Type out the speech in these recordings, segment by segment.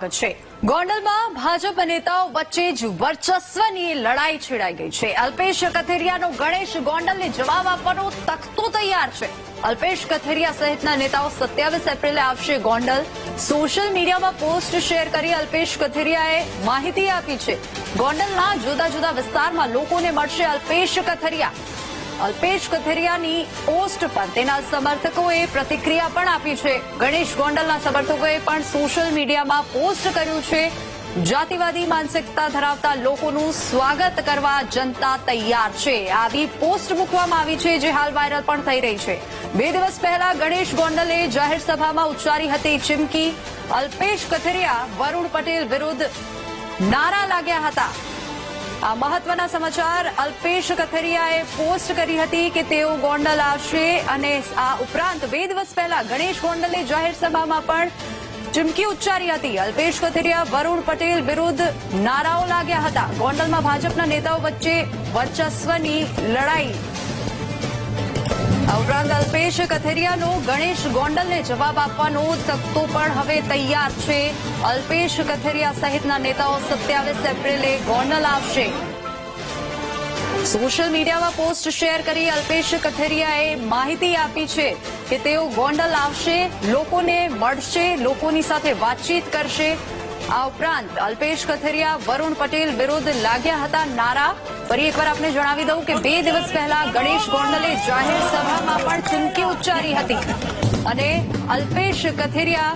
સ્વાગત છે। ગોંડલમાં ભાજપ નેતાઓ વચ્ચે જ વર્ચસ્વની લડાઈ છેડાઈ ગઈ છે। અલ્પેશ કથિરિયાનો ગણેશ ગોંડલને જવાબ આપવાનો તખ્તો તૈયાર છે। અલ્પેશ કથિરિયા સહિતના નેતાઓ 27 એપ્રિલે આવશે ગોંડલ। સોશિયલ મીડિયામાં પોસ્ટ શેર કરી અલ્પેશ કથિરિયાએ માહિતી આપી છે। ગોંડલના જુદા જુદા વિસ્તારમાં લોકોને મળશે અલ્પેશ કથિરિયા। અલ્પેશ કથિરિયાની પોસ્ટ પર તેના સમર્થકોએ પ્રતિક્રિયા પણ આપી છે। ગણેશ ગોંડલના સમર્થકોએ પણ સોશિયલ મીડિયામાં પોસ્ટ કર્યું છે। જાતિવાદી માનસિકતા ધરાવતા લોકોનું સ્વાગત કરવા જનતા તૈયાર છે। આવી પોસ્ટ મૂકવામાં આવી છે જે હાલ વાયરલ પણ થઈ રહી છે। 2 દિવસ પહેલા ગણેશ ગોંડલે જાહેર સભામાં ઉચ્ચારી હતી ચીમકી। અલ્પેશ કથિરિયા વરુણ પટેલ વિરુદ્ધ નારા લાગ્યા હતા। આ મહત્વના સમાચાર। અલ્પેશ કથિરિયાએ પોસ્ટ કરી હતી કે તેઓ ગોંડલ આવશે અને આ ઉપરાંત 2 દિવસ પહેલા ગણેશ ગોંડલે જાહેર સભામાં પણ ચીમકી ઉચ્ચારી હતી। અલ્પેશ કથિરિયા વરુણ પટેલ વિરુદ્ધ નારાઓ લાગ્યા હતા। ગોંડલમાં ભાજપના નેતાઓ વચ્ચે વર્ચસ્વની લડાઈ। આ ઉપરાંત અલ્પેશ કથિરિયાનો ગણેશ ગોંડલને જવાબ આપવાનો તખ્તો પણ હવે તૈયાર છે। અલ્પેશ કથિરિયા સહિતના નેતાઓ 27 એપ્રિલે ગોંડલ આવશે। સોશિયલ મીડિયામાં પોસ્ટ શેર કરી અલ્પેશ કથિરિયાએ માહિતી આપી છે કે તેઓ ગોંડલ આવશે, લોકોને મળશે, લોકોની સાથે વાતચીત કરશે। આ ઉપરાંત અલ્પેશ કથિરિયા વરુણ પટેલ વિરુદ્ધ લાગ્યા હતા નારા। ફરી એકવાર આપને જણાવી દઉં કે 2 દિવસ પહેલા ગણેશ ગોંડલે જાહેર સભામાં પણ ચીમકી ઉચ્ચારી હતી અને અલ્પેશ કથિરિયા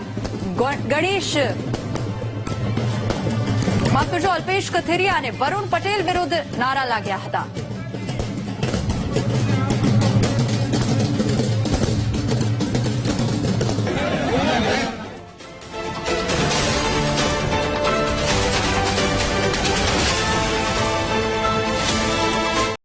અલ્પેશ કથિરિયા અને વરુણ પટેલ વિરુદ્ધ નારા લાગ્યા હતા।